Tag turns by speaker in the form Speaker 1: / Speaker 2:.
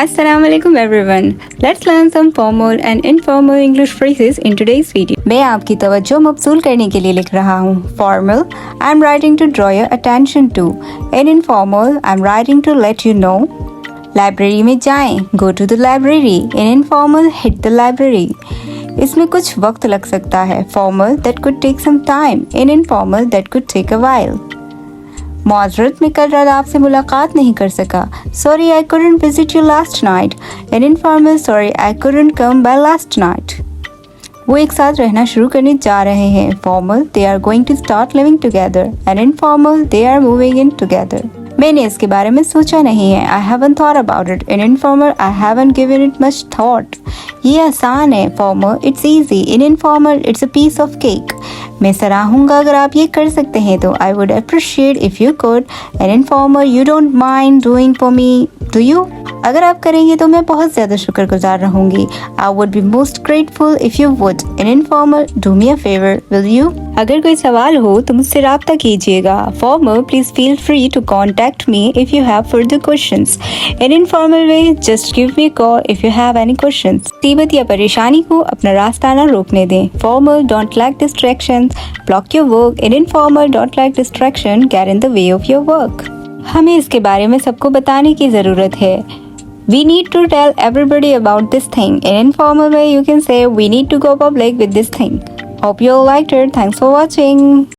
Speaker 1: Assalamu alaikum everyone. Let's learn some formal and informal English phrases in today's video. मैं आपकी तवज्जो मबसूल करने के लिए लिख रहा हूँ. Formal, I'm writing to draw your attention to. In informal, I'm writing to let you know. Library में जाएं. Go to the library. In informal, hit the library. इसमें कुछ वक्त लग सकता है. Formal, that could take some time. In informal, that could take a while. माजरत मैं कल रात आपसे मुलाकात नहीं कर सका. Sorry I couldn't visit you last night. In informal, sorry I couldn't come by last night. वो एक साथ रहना शुरू करने जा रहे हैं. Formal, they are going to start living together. And informal, they are moving in together. मैंने इसके बारे में सोचा नहीं है. I haven't thought about it. In informal, I haven't given it much thought. ये आसान है. Formal, it's easy. In informal, it's a piece of cake. मैं सराहूंगा अगर आप ये कर सकते हैं तो. I would appreciate if you could. And informal, you don't mind doing for me, do you? अगर आप करेंगे तो मैं बहुत ज़्यादा शुक्रगुजार रहूंगी. I would be most grateful if you would. In informal, do me a favor, will you? अगर कोई सवाल हो तो मुझसे राब्ता कीजिएगा. Formal, please feel free to contact me if you have further questions. In informal way, just give me a call if you have any questions. मुसीबत या परेशानी को अपना रास्ता न रोकने दें. Formal, don't like distractions. Block your work. In informal, don't like distraction. Get in the way of your work. हमें इसके बारे में सबको बताने की ज़रूरत है. We need to tell everybody about this thing. In informal way, you can say we need to go public with this thing. Hope you all liked it. Thanks for watching.